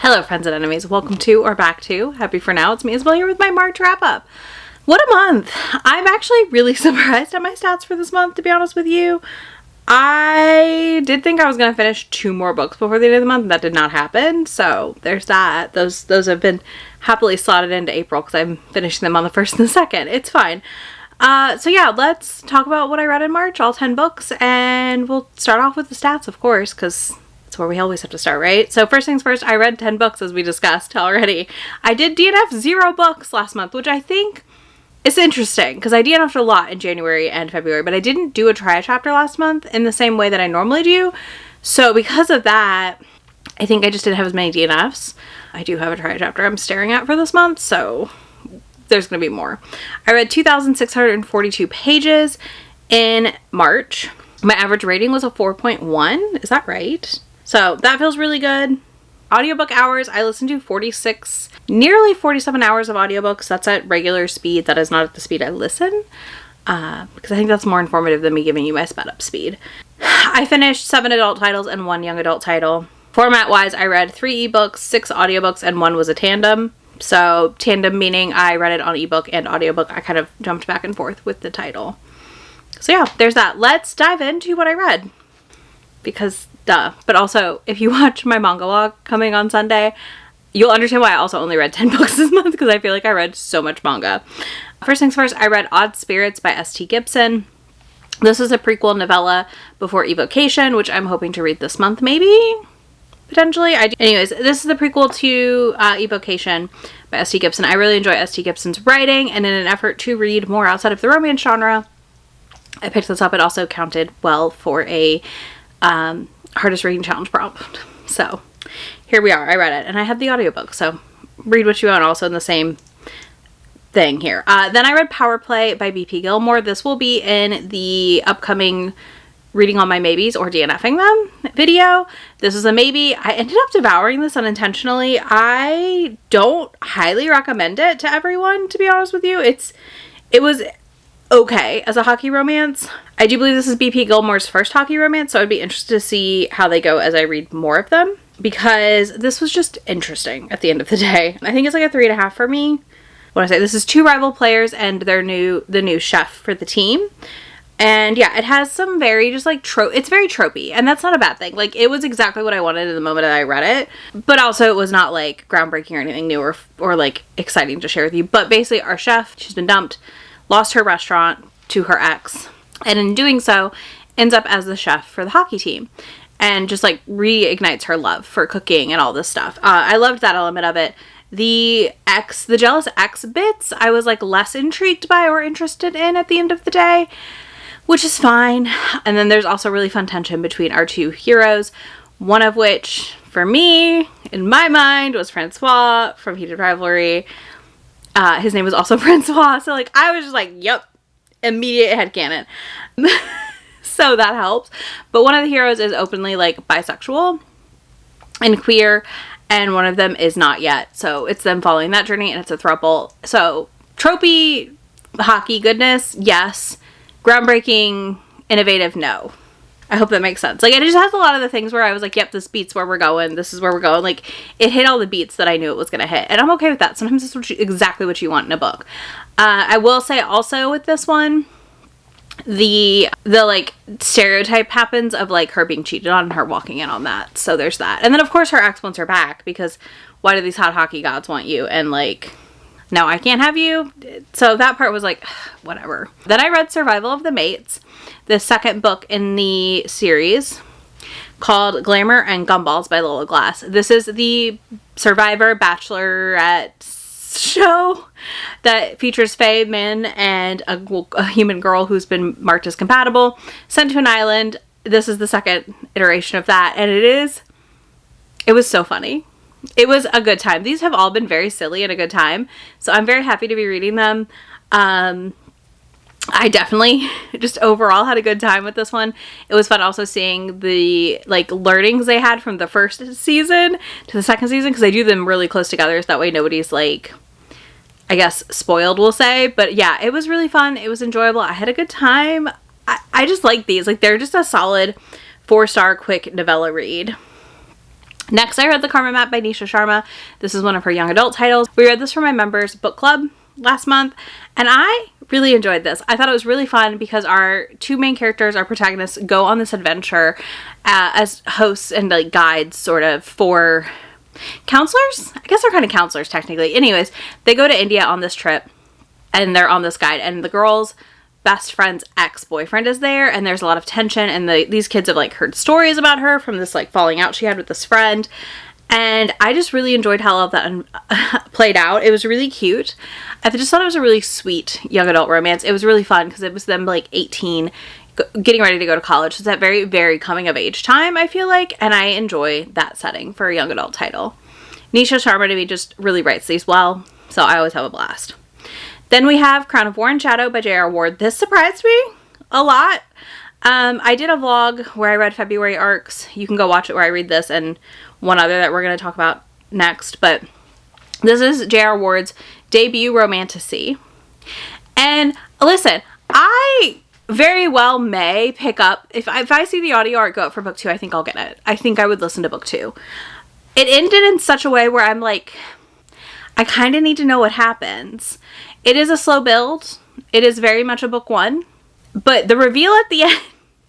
Hello friends and enemies, welcome to or back to Happy For Now. It's me Isabel here with my March wrap up. What a month! I'm actually really surprised at my stats for this month, to be honest with you. I did think I was going to finish 2 more books before the end of the month, and that did not happen, so there's that. Those have been happily slotted into April because I'm finishing them on the 1st and the 2nd. It's fine. So yeah, let's talk about what I read in March, all 10 books, and we'll start off with the stats, of course, because it's where we always have to start, right? So first things first, I read 10 books as we discussed already. I did DNF 0 books last month, which I think is interesting because I DNF'd a lot in January and February, but I didn't do a try a chapter last month in the same way that I normally do. So because of that, I think I just didn't have as many DNFs. I do have a try a chapter I'm staring at for this month, so there's going to be more. I read 2,642 pages in March. My average rating was a 4.1. Is that right? So that feels really good. Audiobook hours, I listened to 46, nearly 47 hours of audiobooks. That's at regular speed. That is not at the speed I listen, because I think that's more informative than me giving you my sped up speed. I finished 7 adult titles and 1 young adult title. Format wise, I read 3 ebooks, 6 audiobooks, and 1 was a tandem. So tandem meaning I read it on ebook and audiobook. I kind of jumped back and forth with the title. So yeah, there's that. Let's dive into what I read. Because duh. But also, if you watch my manga log coming on Sunday, you'll understand why I also only read 10 books this month, because I feel like I read so much manga. First things first, I read Odd Spirits by S.T. Gibson. This is a prequel novella before Evocation, which I'm hoping to read this month, maybe? Potentially. Anyways, this is the prequel to Evocation by S.T. Gibson. I really enjoy S.T. Gibson's writing, and in an effort to read more outside of the romance genre, I picked this up. It also counted well for a hardest reading challenge prompt. So here we are. I read it and I had the audiobook, so read what you want, also in the same thing here. Then I read Power Play by B.P. Gilmore. This will be in the upcoming reading on my maybes or DNFing them video. This is a maybe. I ended up devouring this unintentionally. I don't highly recommend it to everyone, to be honest with you. It was okay as a hockey romance. I do believe this is B.P. Gilmore's first hockey romance, so I'd be interested to see how they go as I read more of them, because this was just interesting at the end of the day. I think it's like a 3.5 for me. What I say, this is 2 rival players and the new chef for the team. And yeah, it has some very just like it's very tropey, and that's not a bad thing. Like, it was exactly what I wanted in the moment that I read it, but also it was not like groundbreaking or anything new or like exciting to share with you. But basically, our chef, she's been dumped, lost her restaurant to her ex, and in doing so ends up as the chef for the hockey team, and just like reignites her love for cooking and all this stuff. I loved that element of it. The jealous ex bits, I was like less intrigued by or interested in at the end of the day, which is fine. And then there's also really fun tension between our 2 heroes, one of which, for me, in my mind, was Francois from Heated Rivalry. His name was also Francois, so like I was just like, yep, immediate headcanon. So that helps. But one of the heroes is openly like bisexual and queer, and one of them is not yet. So it's them following that journey, and it's a throuple. So tropey hockey goodness, yes. Groundbreaking, innovative, no. I hope that makes sense. Like, it just has a lot of the things where I was like, yep, this beats where we're going. This is where we're going. Like, it hit all the beats that I knew it was going to hit. And I'm okay with that. Sometimes it's exactly what you want in a book. I will say also with this one, the like stereotype happens of like her being cheated on and her walking in on that. So there's that. And then of course her ex wants her back, because why do these hot hockey gods want you? And like, now I can't have you. So that part was like, whatever. Then I read Survival of the Mates, the second book in the series, called Glamour and Gumballs by Lola Glass. This is the Survivor Bachelorette show that features Faye Min and a human girl who's been marked as compatible, sent to an island. This is the second iteration of that, and it was so funny. It was a good time. These have all been very silly and a good time, so I'm very happy to be reading them. I definitely just overall had a good time with this one. It was fun also seeing the like learnings they had from the first season to the second season, because they do them really close together, so that way nobody's like, I guess, spoiled, we'll say. But yeah, it was really fun. It was enjoyable. I had a good time. I just like these. Like, they're just a solid 4-star quick novella read. Next, I read The Karma Map by Nisha Sharma. This is one of her young adult titles. We read this for my members book club last month, and I really enjoyed this. I thought it was really fun because our two main characters, our protagonists, go on this adventure as hosts and like guides sort of for counselors. I guess they're kind of counselors technically. Anyways, they go to India on this trip and they're on this guide, and the girl's best friend's ex-boyfriend is there, and there's a lot of tension, and these kids have like heard stories about her from this like falling out she had with this friend, and I just really enjoyed how all of that played out. It was really cute. I just thought it was a really sweet young adult romance. It was really fun because it was them like 18 getting ready to go to college. So it's that very, very coming of age time, I feel like, and I enjoy that setting for a young adult title. Nisha Sharma to me just really writes these well, so I always have a blast. Then we have Crown of War and Shadow by J.R. Ward. This surprised me a lot. I did a vlog where I read February arcs. You can go watch it where I read this and one other that we're going to talk about next. But this is J.R. Ward's debut romantasy. And listen, I very well may pick up, if I see the audio art go up for book 2, I think I'll get it. I think I would listen to book 2. It ended in such a way where I'm like, I kind of need to know what happens. It is a slow build. It is very much a book 1. But the reveal at the end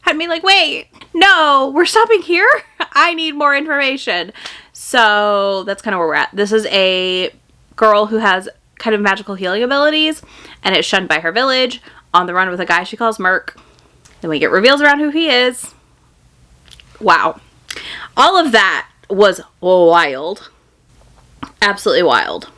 had me like, wait, no, we're stopping here? I need more information. So that's kind of where we're at. This is a girl who has kind of magical healing abilities and is shunned by her village, on the run with a guy she calls Merc. Then we get reveals around who he is. Wow. All of that was wild. Absolutely wild.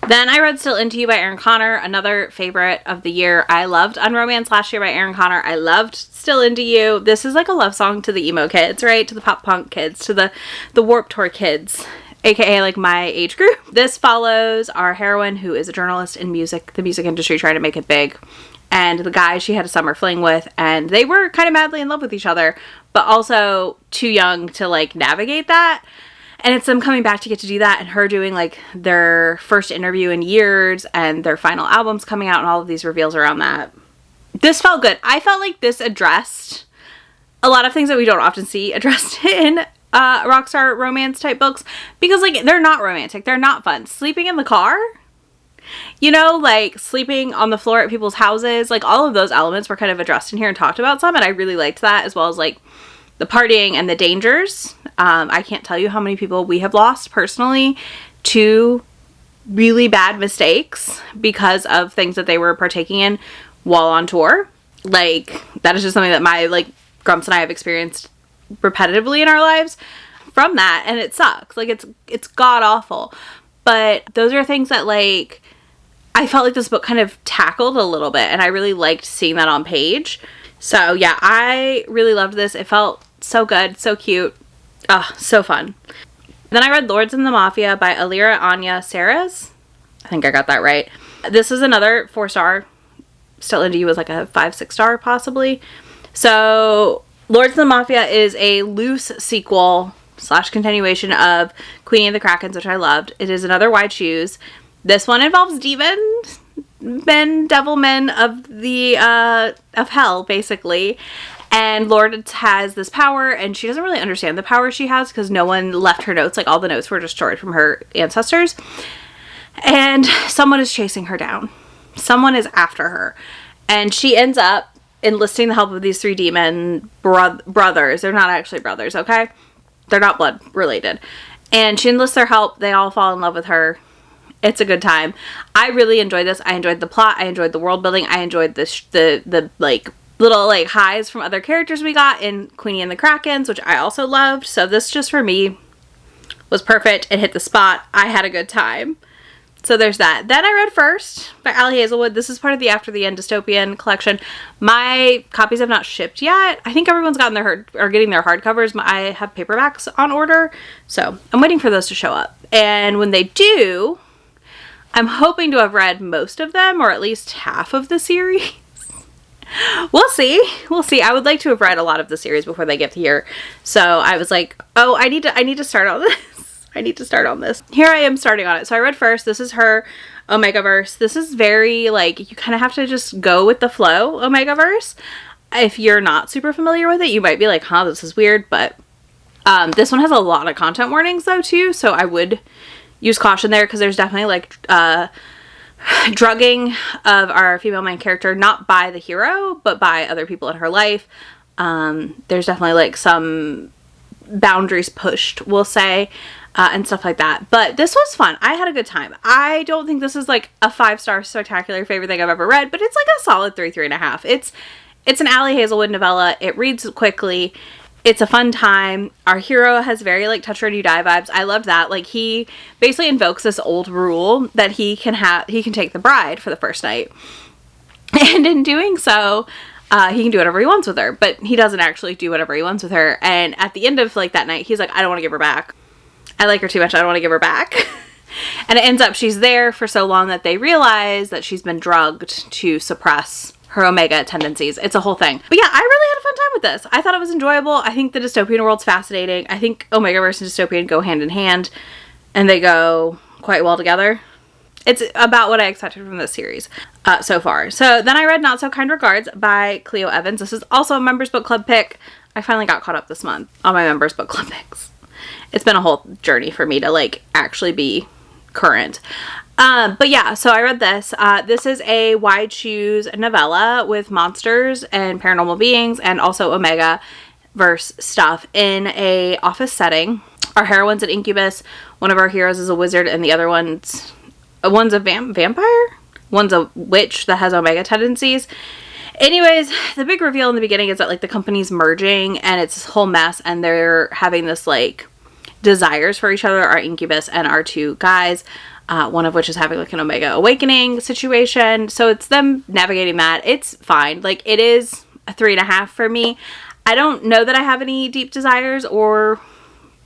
Then I read Still Into You by Erin Connor, another favorite of the year. I loved Unromance last year by Erin Connor. I loved Still Into You. This is like a love song to the emo kids, right? To the pop punk kids, to the Warped Tour kids, aka like my age group. This follows our heroine, who is a journalist in the music industry, trying to make it big, and the guy she had a summer fling with, and they were kind of madly in love with each other, but also too young to like navigate that. And it's them coming back to get to do that, and her doing like their first interview in years, and their final albums coming out, and all of these reveals around that. This felt good. I felt like this addressed a lot of things that we don't often see addressed in rockstar romance type books, because like they're not romantic, they're not fun. Sleeping in the car, you know, like sleeping on the floor at people's houses, like all of those elements were kind of addressed in here and talked about some, and I really liked that, as well as like the partying and the dangers. I can't tell you how many people we have lost personally to really bad mistakes because of things that they were partaking in while on tour. Like, that is just something that my, like, Grumps and I have experienced repetitively in our lives from that, and it sucks. Like, it's god-awful. But those are things that, like, I felt like this book kind of tackled a little bit, and I really liked seeing that on page. So, yeah, I really loved this. It felt so good, so cute. Oh, so fun. Then I read Lords and the Mafia by Alira Anya Saras. I think I got that right. This is another 4-star. Still Into You was like a 5-6 star possibly. So Lords and the Mafia is a loose sequel / continuation of Queenie and the Krakens, which I loved. It is another Wide Shoes. This one involves demons, devil men of the of hell, basically. And Lourdes has this power, and she doesn't really understand the power she has because no one left her notes. Like, all the notes were destroyed from her ancestors. And someone is chasing her down. Someone is after her. And she ends up enlisting the help of these 3 demon brothers. They're not actually brothers, okay? They're not blood related. And she enlists their help. They all fall in love with her. It's a good time. I really enjoyed this. I enjoyed the plot. I enjoyed the world building. I enjoyed the like, little like highs from other characters we got in Queenie and the Krakens, which I also loved. So this just for me was perfect. It hit the spot. I had a good time. So there's that. Then I read First by Allie Hazelwood. This is part of the After the End dystopian collection. My copies have not shipped yet. I think everyone's gotten getting their hardcovers. I have paperbacks on order, so I'm waiting for those to show up. And when they do, I'm hoping to have read most of them, or at least half of the series. We'll see. We'll see. I would like to have read a lot of the series before they get here. So I was like, oh, I need to start on this. I need to start on this. Here I am starting on it. So I read First. This is her Omegaverse. This is very, like, you kind of have to just go with the flow Omegaverse. If you're not super familiar with it, you might be like, huh, this is weird, but This one has a lot of content warnings though too, so I would use caution there because there's definitely like drugging of our female main character, not by the hero, but by other people in her life. There's definitely like some boundaries pushed, we'll say, and stuff like that. But this was fun. I had a good time. I don't think this is like a 5-star spectacular favorite thing I've ever read, but it's like a solid 3.5. It's an Allie Hazelwood novella. It reads quickly. It's a fun time. Our hero has very like Touch Her and You Die vibes. I loved that. Like, he basically invokes this old rule that he can take the bride for the first night. And in doing so, he can do whatever he wants with her, but he doesn't actually do whatever he wants with her. And at the end of like that night, he's like, I don't want to give her back. I like her too much. I don't want to give her back. And it ends up she's there for so long that they realize that she's been drugged to suppress her omega tendencies. It's a whole thing. But yeah, I really had a fun time with this. I thought it was enjoyable. I think the dystopian world's fascinating. I think omega versus dystopian go hand in hand, and they go quite well together. It's about what I expected from this series so far. So then I read Not So Kind Regards by Cleo Evans. This is also a members book club pick. I finally got caught up this month on my members book club picks. It's been a whole journey for me to like actually be current. But yeah, so I read this. This is a wide shoes novella with monsters and paranormal beings and also omega verse stuff in a office setting. Our heroine's an incubus. One of our heroes is a wizard, and the other one's a vampire? One's a witch that has omega tendencies. Anyways, the big reveal in the beginning is that like the company's merging and it's this whole mess, and they're having this like desires for each other, our incubus and our two guys. One of which is having like an omega awakening situation. So it's them navigating that. It's fine. Like, it is a 3.5 for me. I don't know that I have any deep desires or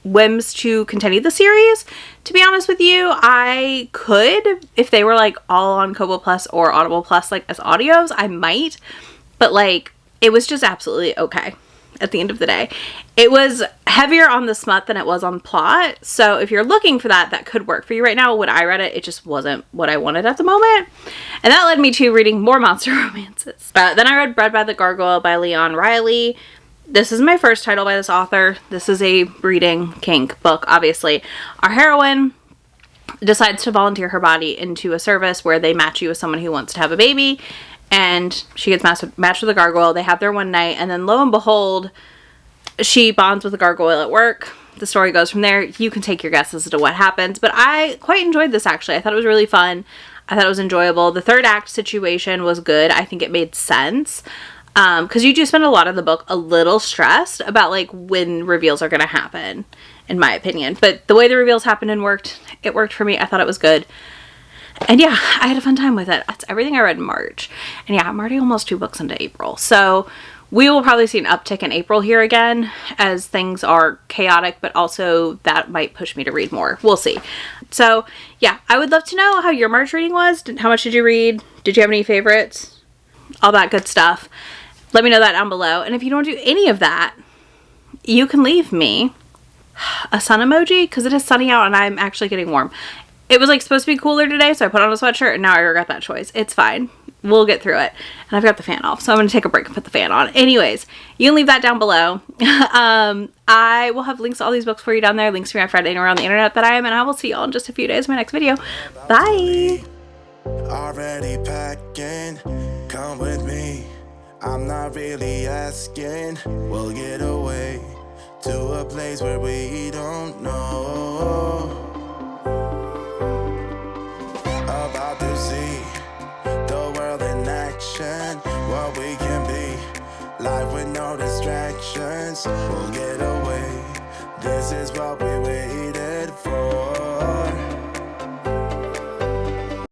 whims to continue the series, to be honest with you. I could, if they were like all on Kobo Plus or Audible Plus, like as audios, I might. But like, it was just absolutely okay at the end of the day. It was heavier on the smut than it was on plot. So if you're looking for that, that could work for you right now. When I read it, it just wasn't what I wanted at the moment. And that led me to reading more monster romances. Then I read Bred by the Gargoyle by Leon Riley. This is my first title by this author. This is a breeding kink book, obviously. Our heroine decides to volunteer her body into a service where they match you with someone who wants to have a baby. And she gets matched with a gargoyle. They have their one night, and then lo and behold, she bonds with a gargoyle at work. The story goes from there. You can take your guesses as to what happens, but I quite enjoyed this, actually. I thought it was really fun. I thought it was enjoyable. The third act situation was good. I think it made sense, because you do spend a lot of the book a little stressed about like when reveals are going to happen, in my opinion. But the way the reveals happened and worked, it worked for me. I thought it was good. And yeah, I had a fun time with it. That's everything I read in March. And yeah, I'm already almost 2 books into April. So we will probably see an uptick in April here again as things are chaotic, but also that might push me to read more. We'll see. So yeah, I would love to know how your March reading was. How much did you read? Did you have any favorites? All that good stuff. Let me know that down below. And if you don't do any of that, you can leave me a sun emoji, because it is sunny out and I'm actually getting warm. It was like supposed to be cooler today, so I put on a sweatshirt, and now I regret that choice. It's fine. We'll get through it. And I've got the fan off, so I'm going to take a break and put the fan on. Anyways, you can leave that down below. I will have links to all these books for you down there. Links to my friend anywhere on the internet that I am, and I will see y'all in just a few days in my next video. Bye! Already packing, come with me. I'm not really asking. We'll get away to a place where we don't know. About to see the world in action, what we can be, life with no distractions. We'll get away, this is what we